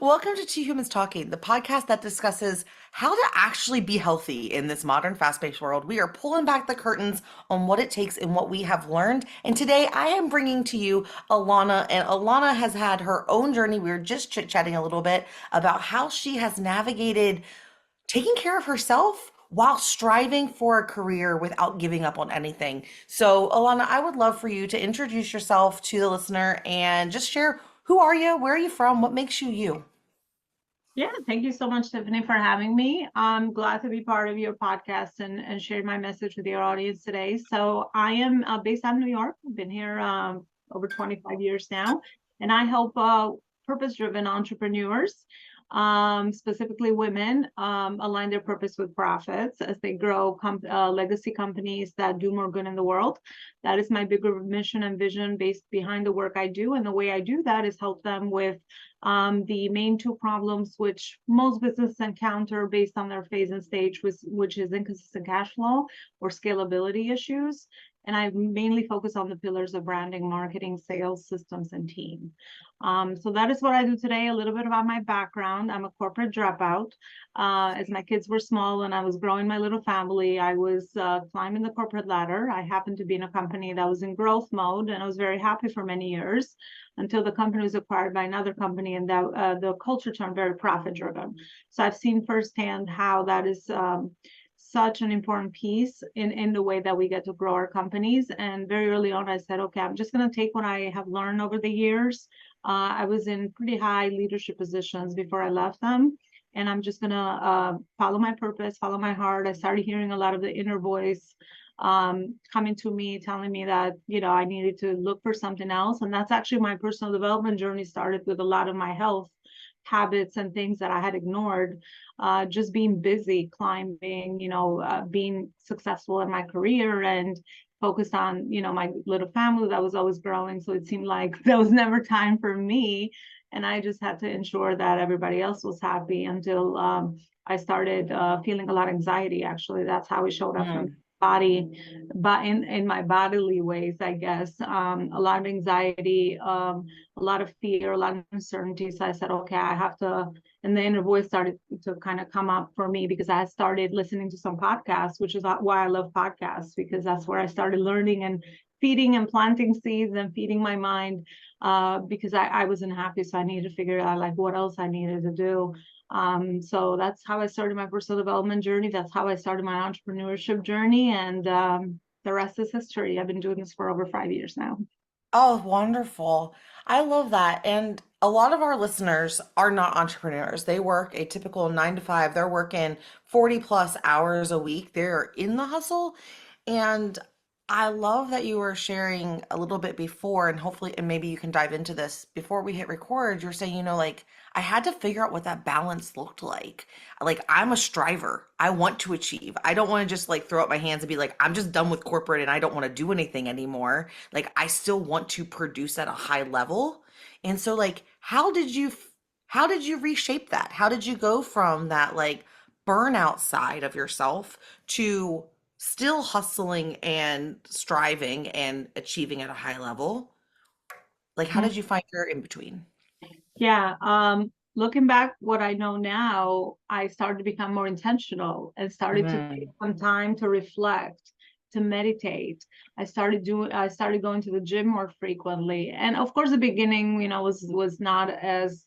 Welcome to Two Humans Talking, the podcast that discusses how to actually be healthy in this modern, fast paced world. We are pulling back the curtains on what it takes and what we have learned. And today I am bringing to you Elona, and Elona has had her own journey. We were just chit chatting a little bit about how she has navigated taking care of herself while striving for a career without giving up on anything. So, Alana, I would love for you to introduce yourself to the listener and just share who are you, where are you from, what makes you you. Yeah, thank you so much, Tiffany, for having me. I'm glad to be part of your podcast and share my message with your audience today. So I am based out of New York. I've been here over 25 years now, and I help purpose-driven entrepreneurs, specifically women, align their purpose with profits as they grow legacy companies that do more good in the world. That is my bigger mission and vision based behind the work I do. And the way I do that is help them with the main two problems which most businesses encounter based on their phase and stage, which is inconsistent cash flow or scalability issues. And I mainly focus on the pillars of branding, marketing, sales, systems, and team. So that is what I do today. A little bit about my background. I'm a corporate dropout. As my kids were small and I was growing my little family, I was climbing the corporate ladder. I happened to be in a company that was in growth mode, and I was very happy for many years until the company was acquired by another company, and that the culture turned very profit driven. So I've seen firsthand how that is such an important piece in the way that we get to grow our companies. And very early on, I said, okay, I'm just going to take what I have learned over the years. I was in pretty high leadership positions before I left them. And I'm just going to follow my purpose, follow my heart. I started hearing a lot of the inner voice coming to me, telling me that, I needed to look for something else. And that's actually my personal development journey started with a lot of my health habits and things that I had ignored, just being busy, climbing, being successful in my career and focused on, my little family that was always growing. So it seemed like there was never time for me. And I just had to ensure that everybody else was happy until I started feeling a lot of anxiety. Actually, that's how it showed up from body, but in my bodily ways, I guess, a lot of anxiety, a lot of fear, a lot of uncertainty. So I said, okay, I have to, and the inner voice started to kind of come up for me because I started listening to some podcasts, which is why I love podcasts, because that's where I started learning and feeding and planting seeds and feeding my mind, because I wasn't happy. So I needed to figure out like what else I needed to do. So that's how I started my personal development journey. That's how I started my entrepreneurship journey. And the rest is history. I've been doing this for over 5 years now. Oh, wonderful. I love that. And a lot of our listeners are not entrepreneurs. They work a typical 9 to 5. They're working 40 plus hours a week. They're in the hustle. And I love that you were sharing a little bit before, and hopefully, and maybe you can dive into this before we hit record. You're saying, like, I had to figure out what that balance looked like. Like, I'm a striver. I want to achieve. I don't want to just like throw up my hands and be like, I'm just done with corporate and I don't want to do anything anymore. Like, I still want to produce at a high level. And so, like, how did you reshape that? How did you go from that like burnout side of yourself to still hustling and striving and achieving at a high level? Like, how did you find your in between? Yeah. Looking back, what I know now, I started to become more intentional and started to take Mm. some time to reflect, to meditate. I started going to the gym more frequently. And of course, the beginning, was not as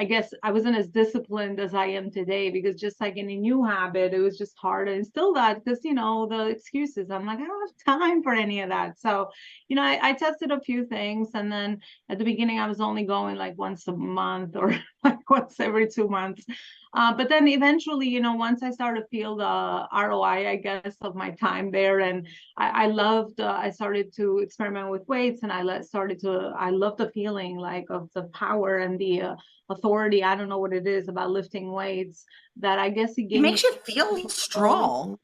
I guess I wasn't as disciplined as I am today, because just like any new habit, it was just hard. And still that, because the excuses, I'm like, I don't have time for any of that. So, I tested a few things, and then at the beginning I was only going like once a month or like once every 2 months. But then eventually, once I started to feel the ROI, I guess, of my time there, and I started to experiment with weights, and I love the feeling like of the power and the authority. I don't know what it is about lifting weights that I guess it It gave me makes you feel control. strong.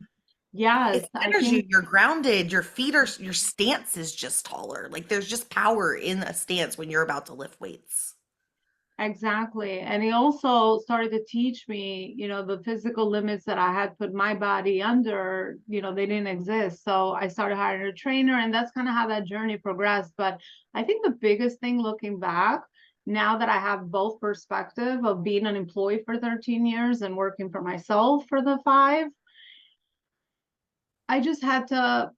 Yes, It's I think energy. You're grounded. Your feet are, your stance is just taller. Like, there's just power in a stance when you're about to lift weights. exactly. And he also started to teach me, the physical limits that I had put my body under, they didn't exist. So I started hiring a trainer, and that's kind of how that journey progressed. But I think the biggest thing looking back now that I have both perspective of being an employee for 13 years and working for myself for the 5, I just had to,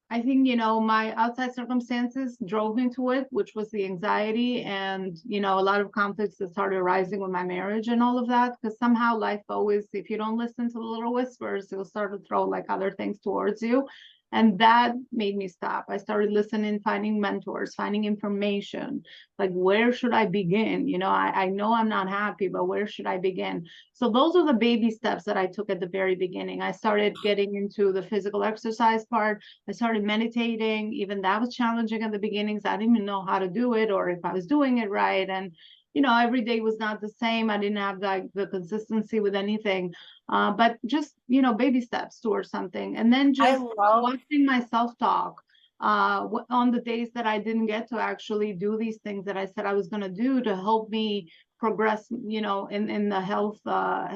I think, my outside circumstances drove me to it, which was the anxiety and, a lot of conflicts that started arising with my marriage and all of that. Because somehow life always, if you don't listen to the little whispers, it'll start to throw like other things towards you. And that made me stop. I started listening, finding mentors, finding information. Like, where should I begin? I know I'm not happy, but where should I begin? So those are the baby steps that I took at the very beginning. I started getting into the physical exercise part. I started meditating. Even that was challenging at the beginnings. I didn't even know how to do it or if I was doing it right. And, every day was not the same. I didn't have the consistency with anything. But just, baby steps towards something. And then I just love watching myself talk on the days that I didn't get to actually do these things that I said I was going to do to help me progress, in the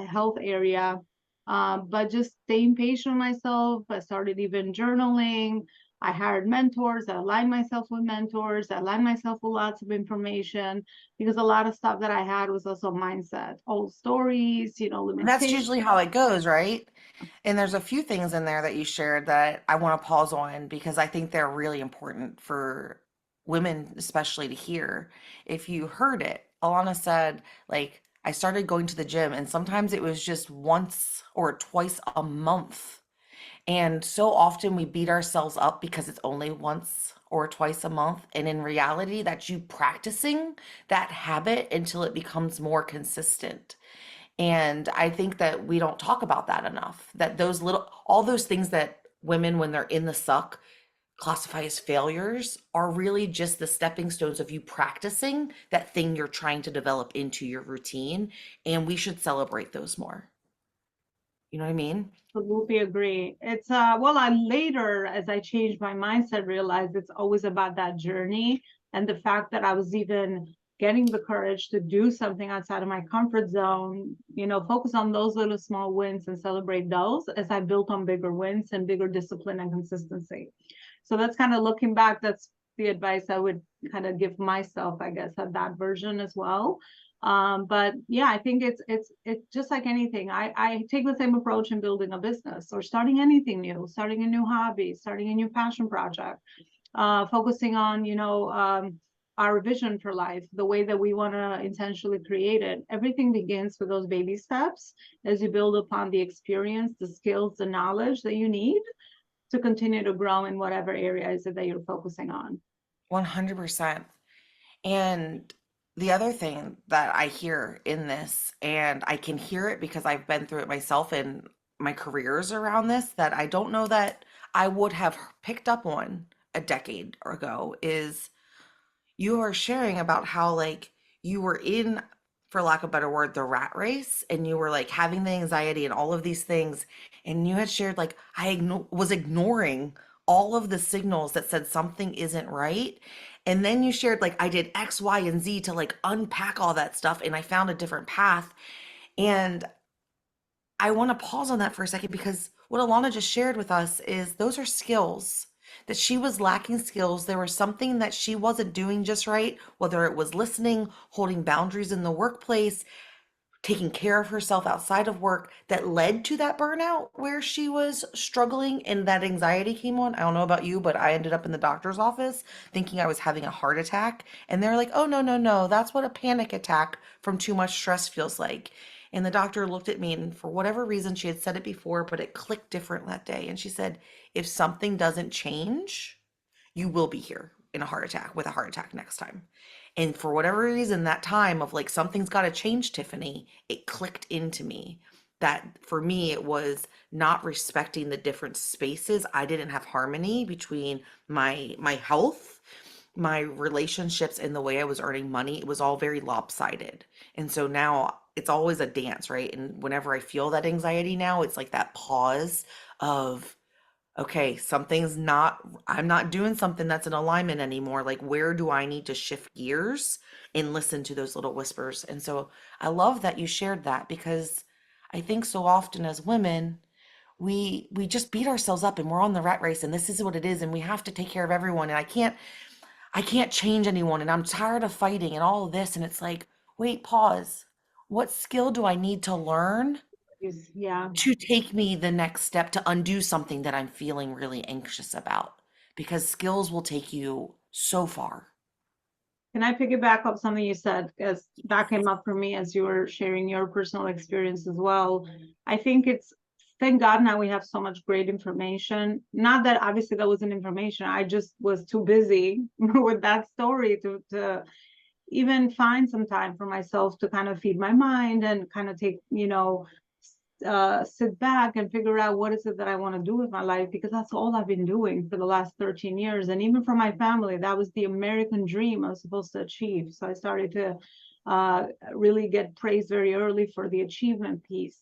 health area. But just staying patient with myself. I started even journaling. I hired mentors. I aligned myself with mentors. I aligned myself with lots of information because a lot of stuff that I had was also mindset, old stories, That's limitations. usually how it goes, right? And there's a few things in there that you shared that I want to pause on because I think they're really important for women, especially to hear. If you heard it, Alana said, like, I started going to the gym and sometimes it was just once or twice a month. And so often we beat ourselves up because it's only once or twice a month. And in reality, that's you practicing that habit until it becomes more consistent. And I think that we don't talk about that enough. That those little, all those things that women, when they're in the suck, classify as failures are really just the stepping stones of you practicing that thing you're trying to develop into your routine. And we should celebrate those more. You know what I mean? Absolutely agree. It's well, I later, as I changed my mindset, realized it's always about that journey and the fact that I was even getting the courage to do something outside of my comfort zone, focus on those little small wins and celebrate those as I built on bigger wins and bigger discipline and consistency. So that's kind of looking back, that's the advice I would kind of give myself, I guess, at that version as well. But yeah, I think it's just like anything. I take the same approach in building a business or starting anything new, starting a new hobby, starting a new passion project, focusing on our vision for life, the way that we want to intentionally create it. Everything begins with those baby steps as you build upon the experience, the skills, the knowledge that you need to continue to grow in whatever area is it that you're focusing on. 100%. And the other thing that I hear in this, and I can hear it because I've been through it myself in my careers around this, that I don't know that I would have picked up on a decade ago, is you are sharing about how, like, you were in, for lack of a better word, the rat race, and you were like having the anxiety and all of these things. And you had shared, like, was ignoring all of the signals that said something isn't right. And then you shared, like, I did X, Y, and Z to like unpack all that stuff and I found a different path. And I want to pause on that for a second because what Alana just shared with us is those are skills that she was lacking skills. There was something that she wasn't doing just right, whether it was listening, holding boundaries in the workplace, taking care of herself outside of work that led to that burnout where she was struggling and that anxiety came on. I don't know about you, but I ended up in the doctor's office thinking I was having a heart attack. And they're like, oh, no, no, no. That's what a panic attack from too much stress feels like. And the doctor looked at me, and for whatever reason, she had said it before, but it clicked different that day. And she said, if something doesn't change, you will be here in a heart attack with a heart attack next time. And for whatever reason, that time of like, something's got to change, Tiffany, it clicked into me that for me, it was not respecting the different spaces. I didn't have harmony between my health, my relationships, and the way I was earning money. It was all very lopsided. And so now it's always a dance, right? And whenever I feel that anxiety now, it's like that pause of, okay, I'm not doing something that's in alignment anymore. Like, where do I need to shift gears and listen to those little whispers? And so I love that you shared that because I think so often as women, we just beat ourselves up and we're on the rat race and this is what it is and we have to take care of everyone. And I can't, I can't change anyone and I'm tired of fighting and all of this. And it's like, wait, pause. What skill do I need to learn Yeah. to take me the next step to undo something that I'm feeling really anxious about? Because skills will take you so far. Can I piggyback up something you said? Because that came up for me as you were sharing your personal experience as well. I think it's, thank God now we have so much great information. Not that obviously that wasn't information. I just was too busy with that story to even find some time for myself to kind of feed my mind and kind of take, sit back and figure out what is it that I want to do with my life, because that's all I've been doing for the last 13 years. And even for my family, that was the American dream I was supposed to achieve. So I started to really get praised very early for the achievement piece.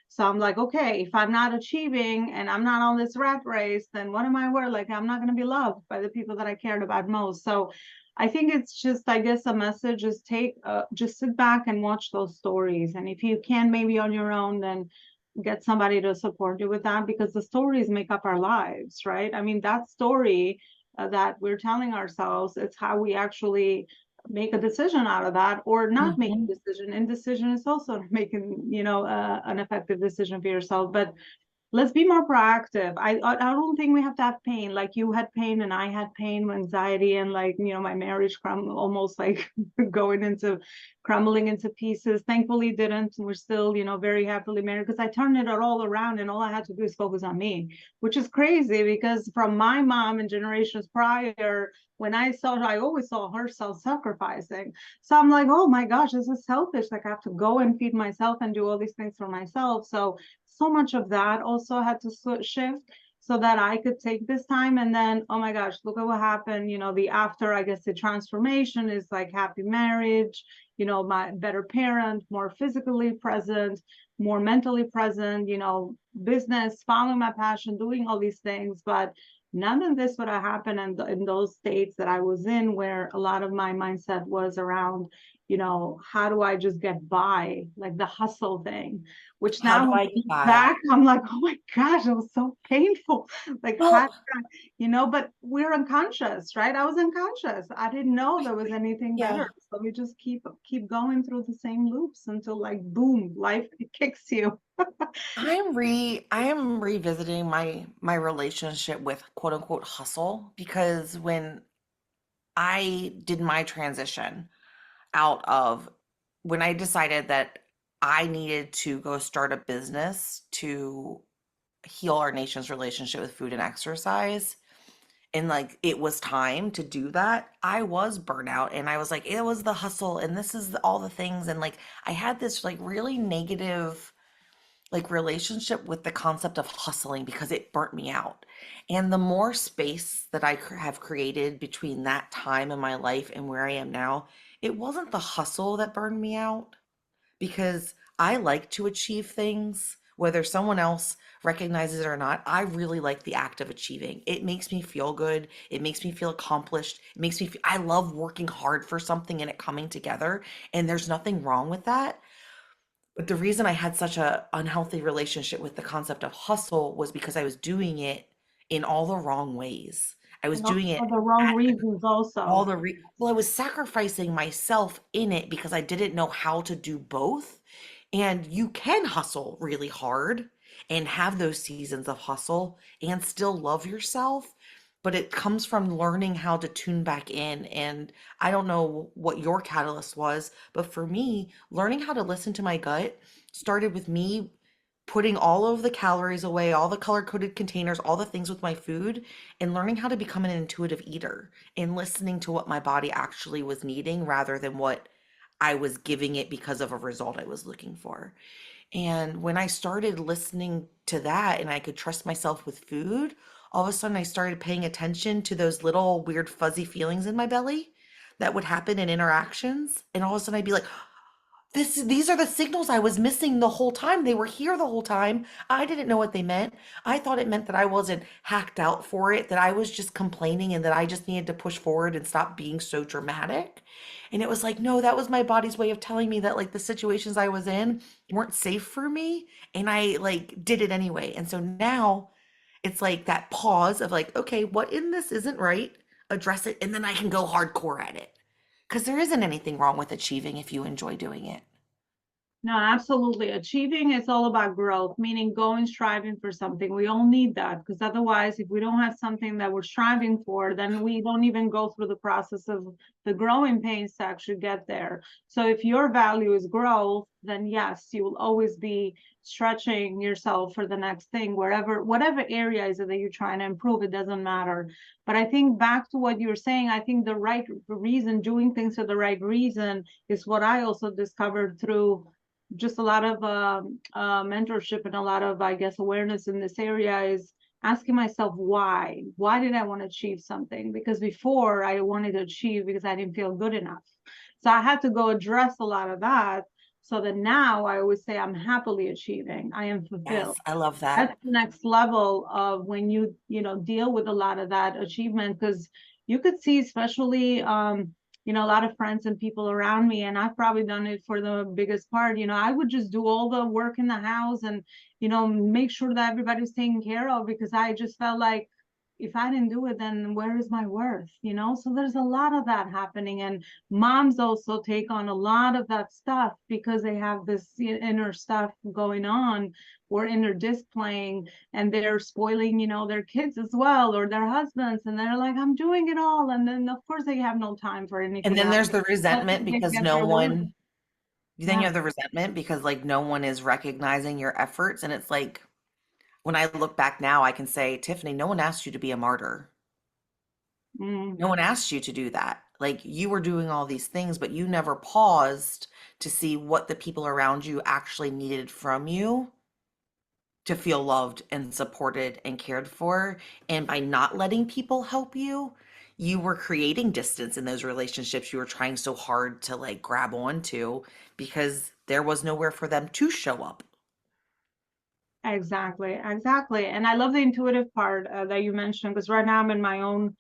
So I'm like, okay, if I'm not achieving and I'm not on this rat race, then what am I worth? Like, I'm not going to be loved by the people that I cared about most. So I think it's just, I guess, a message is just sit back and watch those stories. And if you can, maybe on your own, then get somebody to support you with that, because the stories make up our lives, right? I mean, that story that we're telling ourselves, it's how we actually make a decision out of that or not make a Mhm. decision. Indecision is also making, an effective decision for yourself. But let's be more proactive. I don't think we have to have pain. Like you had pain and I had pain, anxiety, and like my marriage almost like going into crumbling into pieces. Thankfully, didn't. We're still very happily married because I turned it all around, and all I had to do is focus on me, which is crazy because from my mom and generations prior, when I always saw her self-sacrificing. So I'm like, oh my gosh, this is selfish. Like I have to go and feed myself and do all these things for myself. So much of that also had to shift so that I could take this time. And then, oh my gosh, look at what happened. The after, I guess, the transformation is like happy marriage, my better parent, more physically present, more mentally present, business, following my passion, doing all these things. But none of this would have happened in those states that I was in, where a lot of my mindset was around, how do I just get by, like the hustle thing, which How now do when I I get look by? back, I'm like, oh my gosh, it was so painful. Like, how, Well, but we're unconscious, right? I was unconscious. I didn't know there was anything better. yeah. So we just keep going through the same loops until like boom, life kicks you. I am revisiting my relationship with quote unquote hustle because when I did my transition out of when I decided that I needed to go start a business to heal our nation's relationship with food and exercise, and like it was time to do that, I was burnout and I was like, it was the hustle and this is all the things. And like I had this like really negative like relationship with the concept of hustling because it burnt me out. And the more space that have created between that time in my life and where I am now, it wasn't the hustle that burned me out because I like to achieve things, whether someone else recognizes it or not. I really like the act of achieving. It makes me feel good. It makes me feel accomplished. It makes me feel, I love working hard for something and it coming together. And there's nothing wrong with that. But the reason I had such a unhealthy relationship with the concept of hustle was because I was doing it in all the wrong ways. I was And also doing it for the wrong at reasons all also. well, I was sacrificing myself in it because I didn't know how to do both. And you can hustle really hard and have those seasons of hustle and still love yourself, but it comes from learning how to tune back in. And I don't know what your catalyst was, but for me, learning how to listen to my gut started with me putting all of the calories away, all the color coded containers, all the things with my food, and learning how to become an intuitive eater and listening to what my body actually was needing rather than what I was giving it because of a result I was looking for. And when I started listening to that and I could trust myself with food, all of a sudden I started paying attention to those little weird fuzzy feelings in my belly that would happen in interactions. And all of a sudden I'd be like, these are the signals I was missing the whole time. They were here the whole time. I didn't know what they meant. I thought it meant that I wasn't hacked out for it, that I was just complaining and that I just needed to push forward and stop being so dramatic. And it was like, no, that was my body's way of telling me that like the situations I was in weren't safe for me. And I like did it anyway. And so now it's like that pause of like, okay, what in this isn't right? address it, and then I can go hardcore at it. Because there isn't anything wrong with achieving if you enjoy doing it. No, absolutely. Achieving is all about growth, meaning going striving for something. We all need that because otherwise, if we don't have something that we're striving for, then we don't even go through the process of the growing pains to actually get there. So if your value is growth, then yes, you will always be stretching yourself for the next thing, wherever, whatever area is it that you're trying to improve, it doesn't matter. But I think back to what you were saying, I think the right reason, doing things for the right reason is what I also discovered through just a lot of mentorship and a lot of, I guess, awareness in this area is asking myself why did I want to achieve something? Because before I wanted to achieve because I didn't feel good enough. So I had to go address a lot of that so that now I always say I'm happily achieving, I am Yes, fulfilled. I love That's that. the next level of when you know deal with a lot of that achievement, because you could see, especially a lot of friends and people around me, and I've probably done it for the biggest part. I would just do all the work in the house and make sure that everybody's taken care of, because I just felt like if I didn't do it, then where is my worth? So there's a lot of that happening, and moms also take on a lot of that stuff because they have this inner stuff going on, or inner disc playing, and they're spoiling their kids as well, or their husbands, and they're like, I'm doing it all, and then of course they have no time for And anything then else. there's the But resentment they because get no their worth. one, then you Yeah. have the resentment because like no one is recognizing your efforts. And it's like, when I look back now, I can say, Tiffany, no one asked you to be a martyr. Mm. No one asked you to do that. Like you were doing all these things, but you never paused to see what the people around you actually needed from you to feel loved and supported and cared for. And by not letting people help you, you were creating distance in those relationships you were trying so hard to like grab onto because there was nowhere for them to show up. Exactly, exactly. And I love the intuitive part that you mentioned, because right now I'm in my own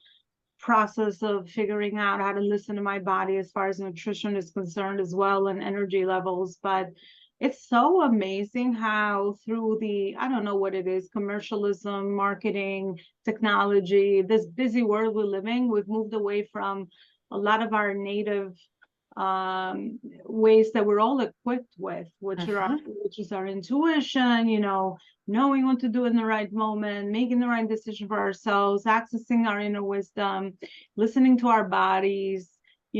process of figuring out how to listen to my body as far as nutrition is concerned as well, and energy levels. But it's so amazing how through the, I don't know what it is, commercialism, marketing, technology, this busy world we're living, we've moved away from a lot of our native ways that we're all equipped with, Mhm. which is our intuition, knowing what to do in the right moment, making the right decision for ourselves, accessing our inner wisdom, listening to our bodies,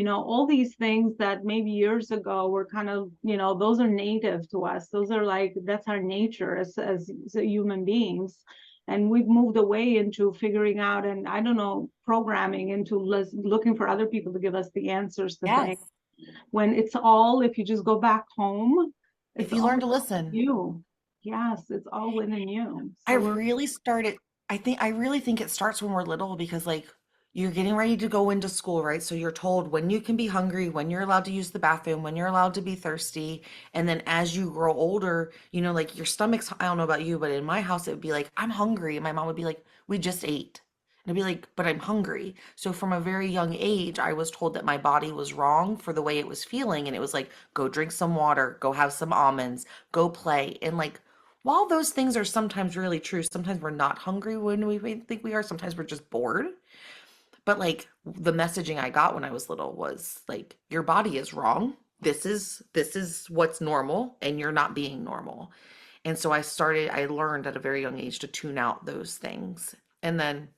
all these things that maybe years ago were kind of, those are native to us. Those are like, that's our nature as human beings. And we've moved away into figuring out, and I don't know, programming into looking for other people to give us the answers to things, Yes. when it's all, if you just go back home, If it's you all learn to listen. you. Yes, it's all within you. I So we're really started, I really think it starts when we're little because like you're getting ready to go into school, right? So you're told when you can be hungry, when you're allowed to use the bathroom, when you're allowed to be thirsty. And then as you grow older, like your stomach's, I don't know about you, but in my house, it would be like, I'm hungry. And my mom would be like, we just ate. And I'd be like, but I'm hungry. So from a very young age, I was told that my body was wrong for the way it was feeling. And it was like, go drink some water, go have some almonds, go play. And like, while those things are sometimes really true, sometimes we're not hungry when we think we are. Sometimes we're just bored. But like the messaging I got when I was little was like, your body is wrong. This is what's normal, and you're not being normal. And so I learned at a very young age to tune out those things. And then,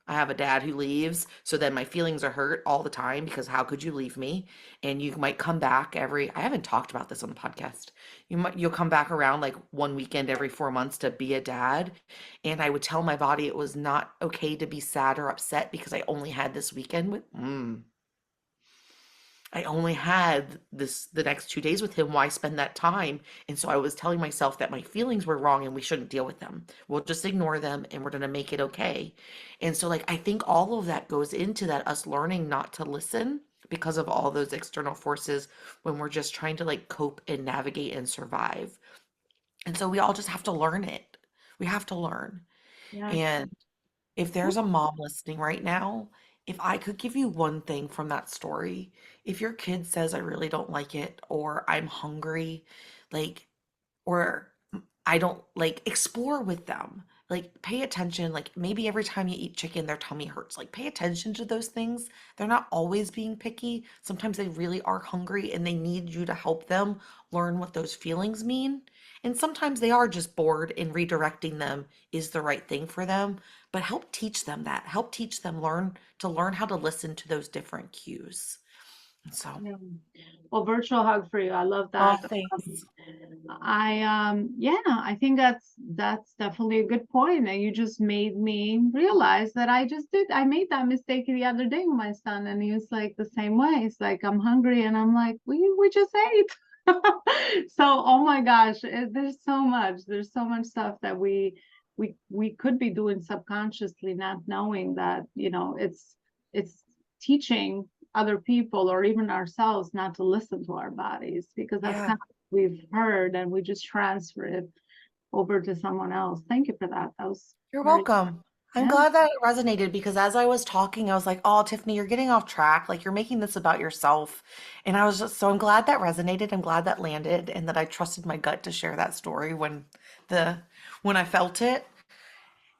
I have a dad who leaves. So then my feelings are hurt all the time because how could you leave me? And you might come back I haven't talked about this on the podcast. You'll come back around like one weekend every 4 months to be a dad. And I would tell my body it was not okay to be sad or upset because I only had this weekend I only had the next 2 days with him. Why spend that time? And so I was telling myself that my feelings were wrong and we shouldn't deal with them. We'll just ignore them and we're gonna make it okay. And so like I think all of that goes into that, us learning not to listen because of all those external forces when we're just trying to like cope and navigate and survive. And so we all just have to learn it. We have to learn. yes. And if there's a mom listening right now, if I could give you one thing from that story, if your kid says, I really don't like it, or I'm hungry, like, or I don't like, explore with them. like pay attention. Like maybe every time you eat chicken, their tummy hurts. Like pay attention to those things. They're not always being picky. Sometimes they really are hungry and they need you to help them learn what those feelings mean. And sometimes they are just bored, and redirecting them is the right thing for them. But help teach them that. Help teach them learn how to listen to those different cues. So, Yeah. Well, virtual hug for you. I love oh, that. thanks. Yeah, I think that's definitely a good point. And you just made me realize that I made that mistake the other day with my son, and he was like the same way. It's like I'm hungry, and I'm like, we just ate. So, oh my gosh, there's so much stuff that we could be doing subconsciously, not knowing that, it's teaching other people or even ourselves not to listen to our bodies, because that's Yeah. kind of what we've heard and we just transfer it over to someone else. Thank you for that. That was You're very, welcome. I'm yeah. glad that it resonated because as I was talking, I was like, oh, Tiffany, you're getting off track. Like you're making this about yourself. And I was just so I'm glad that resonated. I'm glad that landed and that I trusted my gut to share that story the when I felt it.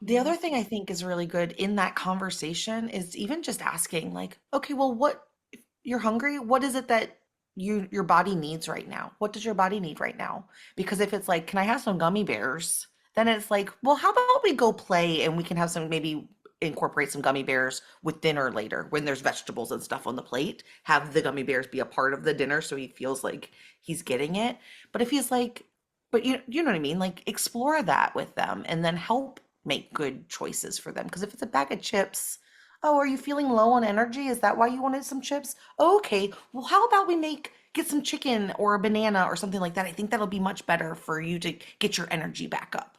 The Mhm. other thing I think is really good in that conversation is even just asking, like, okay, well, what if you're hungry? What is it that your body needs right now? What does your body need right now? Because if it's like, can I have some gummy bears? Then it's like, well, how about we go play and we can have some maybe incorporate some gummy bears with dinner later when there's vegetables and stuff on the plate. Have the gummy bears be a part of the dinner so he feels like he's getting it. But if he's like, but you know what I mean? Like explore that with them and then help make good choices for them. Because if it's a bag of chips, oh, are you feeling low on energy? Is that why you wanted some chips? Okay, well, how about we get some chicken or a banana or something like that? I think that'll be much better for you to get your energy back up.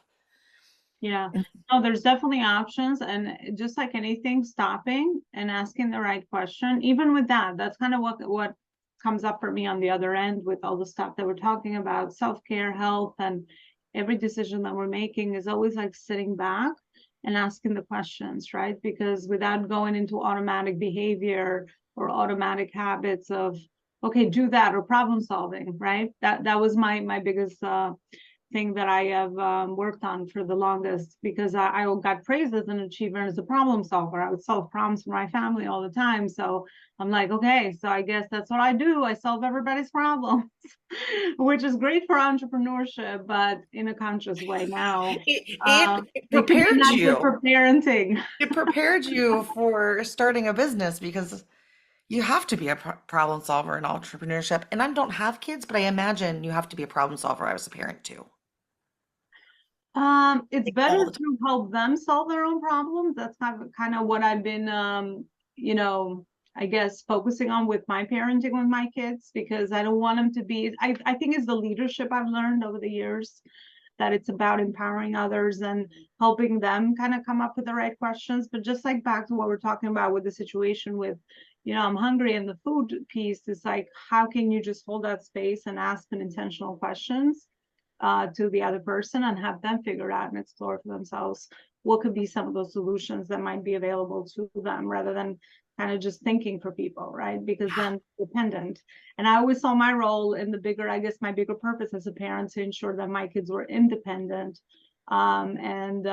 Yeah. And No, there's definitely options. And just like anything, stopping and asking the right question, even with that, that's kind of what comes up for me on the other end with all the stuff that we're talking about, self-care, health, and every decision that we're making is always like sitting back and asking the questions, right? Because without going into automatic behavior or automatic habits of, okay, do that, or problem solving, right? That was my biggest thing that I have worked on for the longest, because I got praised as an achiever and as a problem solver. I would solve problems for my family all the time. So I'm like, okay, so I guess that's what I do. I solve everybody's problems, which is great for entrepreneurship, but in a conscious way now. it It could be prepared not good you. for parenting. It prepared you for starting a business because you have to be a problem solver in entrepreneurship. And I don't have kids, but I imagine you have to be a problem solver as a parent too. It's Like better all the time. to help them solve their own problems. That's kind of what I've been, you know, I guess focusing on with my parenting with my kids, because I don't want them to be, I think it's the leadership I've learned over the years, that it's about empowering others and helping them kind of come up with the right questions. But just like back to what we're talking about with the situation with, I'm hungry, and the food piece is like, how can you just hold that space and ask an intentional questions to the other person and have them figure out and explore for themselves what could be some of those solutions that might be available to them, rather than kind of just thinking for people, right? Because then dependent. And I always saw my role in the bigger, I guess my bigger purpose as a parent, to ensure that my kids were independent, and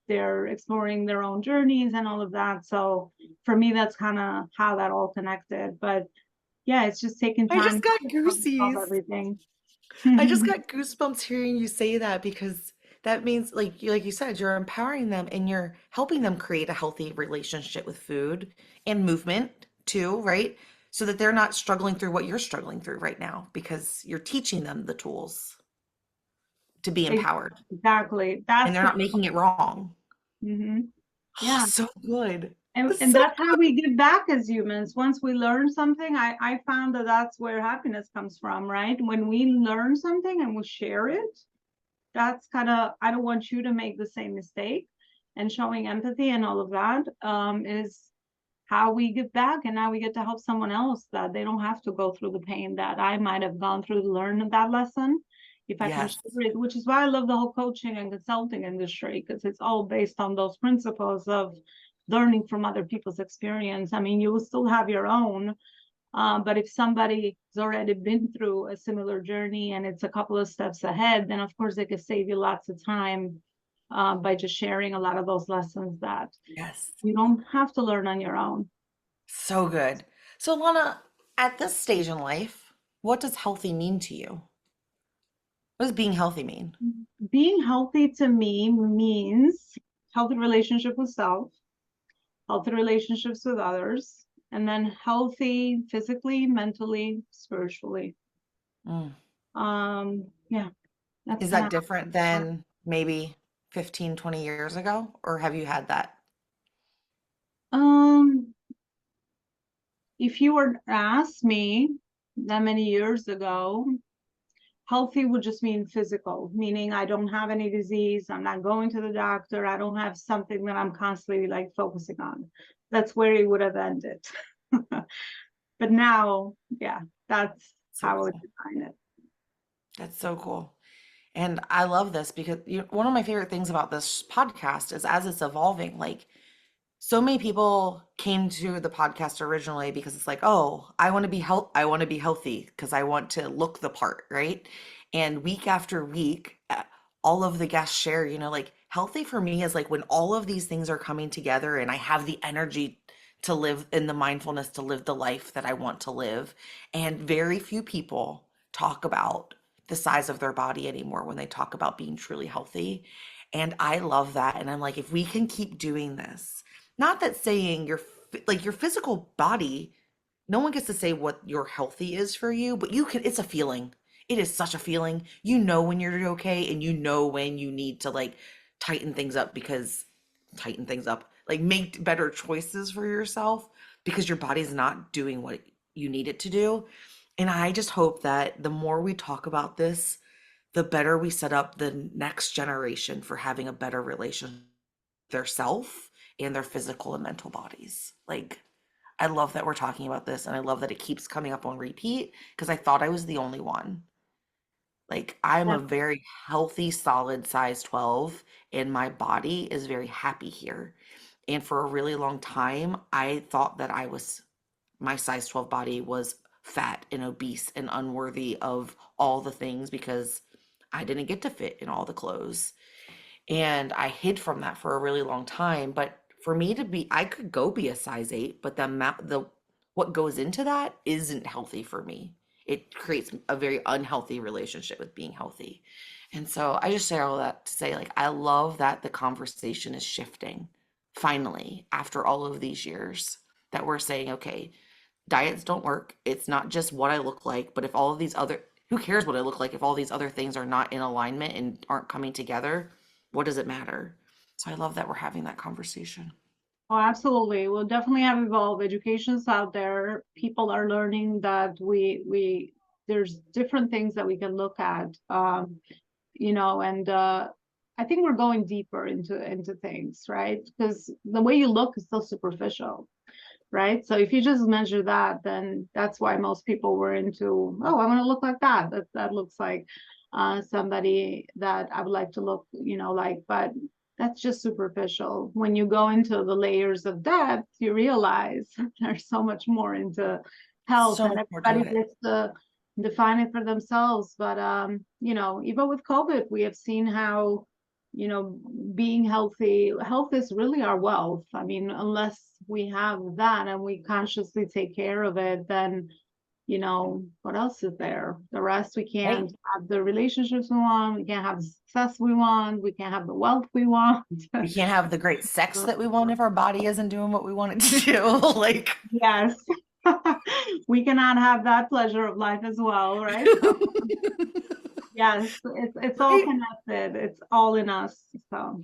they're exploring their own journeys and all of that. So for me, that's kind of how that all connected. But yeah, it's just taking I time just got to solve goosies. everything. I just got goosebumps hearing you say that because that means like you said, you're empowering them and you're helping them create a healthy relationship with food and movement too, right? So that they're not struggling through what you're struggling through right now because you're teaching them the tools to be empowered Exactly. and That's they're the not making it wrong. Oh, yeah. so good. And So that's how we give back as humans. Once we learn something, I found that that's where happiness comes from, right? When we learn something and we share it, that's kind of, I don't want you to make the same mistake. And showing empathy and all of that is how we give back. And now we get to help someone else, that they don't have to go through the pain that I might have gone through to learn that lesson. If I can yes. share it, which is why I love the whole coaching and consulting industry, because it's all based on those principles of learning from other people's experience. I mean, you will still have your own, but if somebody's already been through a similar journey and it's a couple of steps ahead, then of course they could save you lots of time by just sharing a lot of those lessons that Yes. you don't have to learn on your own. So good. So, Lana, at this stage in life, what does healthy mean to you? What does being healthy mean? Being healthy to me means healthy relationship with self, healthy relationships with others, and then healthy physically, mentally, spiritually. Mm. Yeah, that's Is kind that of different than maybe 15, 20 years ago? Or have you had that? um if you were to ask me that many years ago, healthy would just mean physical, meaning I don't have any disease, I'm not going to the doctor, I don't have something that I'm constantly like focusing on. That's where it would have ended. But now, yeah, that's So how I would cool. define it. That's so cool. And I love this because one of my favorite things about this podcast is as it's evolving, like so many people came to the podcast originally because it's like, oh, I want to be healthy because I want to look the part, right? And week after week, all of the guests share, like healthy for me is like when all of these things are coming together and I have the energy to live in the mindfulness to live the life that I want to live. And very few people talk about the size of their body anymore when they talk about being truly healthy. And I love that. And I'm like, if we can keep doing this, not that saying like your physical body, no one gets to say what your healthy is for you, but it's a feeling. It is such a feeling. You know when you're okay and you know when you need to like tighten things up because tighten things up, like make better choices for yourself because your body's not doing what you need it to do. And I just hope that the more we talk about this, the better we set up the next generation for having a better relationship with their self and their physical and mental bodies. Like, I love that we're talking about this and I love that it keeps coming up on repeat because I thought I was the only one. Like, I'm a That's very healthy, solid size 12, and my body is very happy here. And for a really long time, I thought that my size 12 body was fat and obese and unworthy of all the things because I didn't get to fit in all the clothes. And I hid from that for a really long time. But for me to be, I could go be a size 8, but the what goes into that isn't healthy for me. It creates a very unhealthy relationship with being healthy. And so I just say all that to say, like, I love that the conversation is shifting finally after all of these years that we're saying, okay, diets don't work. It's not just what I look like, but if all of these other, who cares what I look like if all these other things are not in alignment and aren't coming together? What does it matter? So I love that we're having that conversation. Oh, absolutely. We'll definitely have evolved. Education's out there. People are learning that we there's different things that we can look at. And I think we're going deeper into things, right? Because the way you look is so superficial, right? So if you just measure that, then that's why most people were into, oh, I want to look like that. That looks like somebody that I would like to look, like, but that's just superficial. When you go into the layers of depth, you realize there's so much more into health, So and much more to everybody it. gets to define it for themselves. But even with COVID, we have seen how being healthy, health is really our wealth. I mean, unless we have that and we consciously take care of it, then what else is there? The rest, we Right. can't have the relationships we want, we can't have the success we want, we can't have the wealth we want. We can't have the great sex that we want if our body isn't doing what we want it to do. Like, Yes. We cannot have that pleasure of life as well, right? So yes, it's all right? connected. It's all in us. So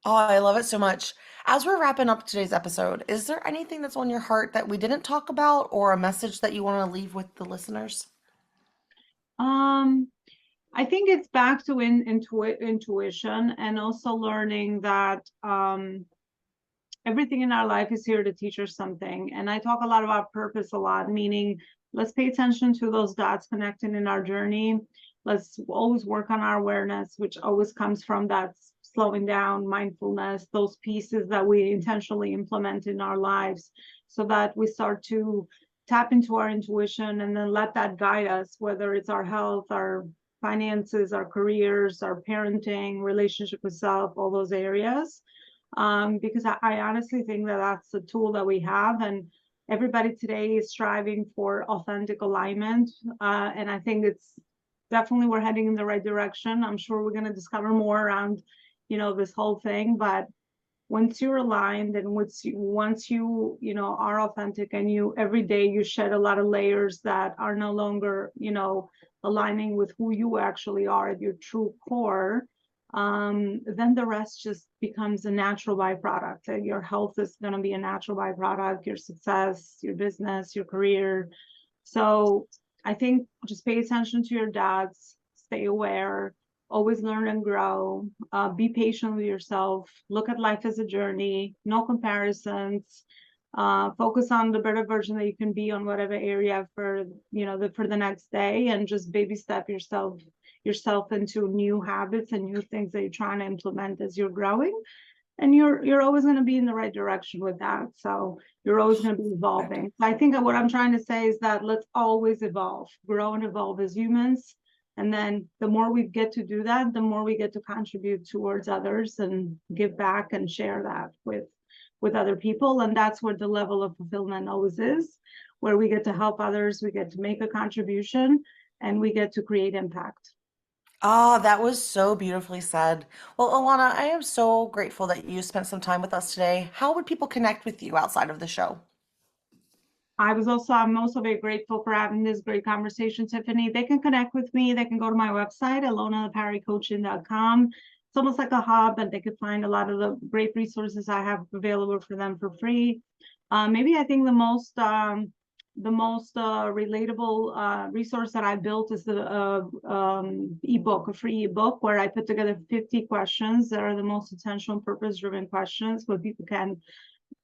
Oh, I love it so much. As we're wrapping up today's episode, is there anything that's on your heart that we didn't talk about or a message that you want to leave with the listeners? um I think it's back to intuition, and also learning that everything in our life is here to teach us something. And I talk a lot about purpose a lot, meaning let's pay attention to those dots connecting in our journey. Let's always work on our awareness, which always comes from that slowing down, mindfulness, those pieces that we intentionally implement in our lives so that we start to tap into our intuition and then let that guide us, whether it's our health, our finances, our careers, our parenting, relationship with self, all those areas. Because I honestly think that that's a tool that we have, and everybody today is striving for authentic alignment. And I think it's definitely we're heading in the right direction. I'm sure we're going to discover more around, this whole thing, but once you're aligned and once you are authentic and you every day you shed a lot of layers that are no longer aligning with who you actually are at your true core, then the rest just becomes a natural byproduct. Your health is going to be a natural byproduct, your success, your business, your career. So I think just pay attention to your dots, stay aware, always learn and grow, be patient with yourself, look at life as a journey, no comparisons, focus on the better version that you can be on whatever area for, for the next day, and just baby step yourself into new habits and new things that you're trying to implement as you're growing. And you're always going to be in the right direction with that. So you're always going to be evolving. So I think what I'm trying to say is that let's always evolve, grow and evolve as humans. And then the more we get to do that, the more we get to contribute towards others and give back and share that with other people. And that's where the level of fulfillment always is, where we get to help others, we get to make a contribution, and we get to create impact. Oh, that was so beautifully said. Well, Alana, I am so grateful that you spent some time with us today. How would people connect with you outside of the show? I'm also very grateful for having this great conversation, Tiffany. They can connect with me. They can go to my website, elonaloparicoaching.com. It's almost like a hub, and they could find a lot of the great resources I have available for them for free. Maybe I think the most relatable resource that I built is the ebook, a free ebook where I put together 50 questions that are the most intentional, purpose-driven questions where people can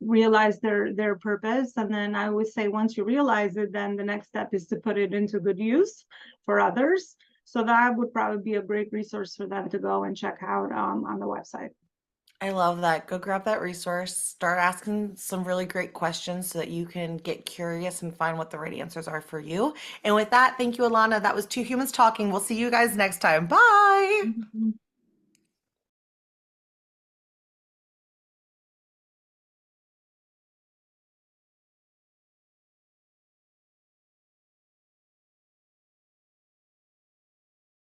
realize their purpose. And then I always say, once you realize it, then the next step is to put it into good use for others. So that would probably be a great resource for them to go and check out on the website. I love that. Go grab that resource. Start asking some really great questions so that you can get curious and find what the right answers are for you. And with that, thank you, Alana. That was Two Humans Talking. We'll see you guys next time. Bye. Mhm.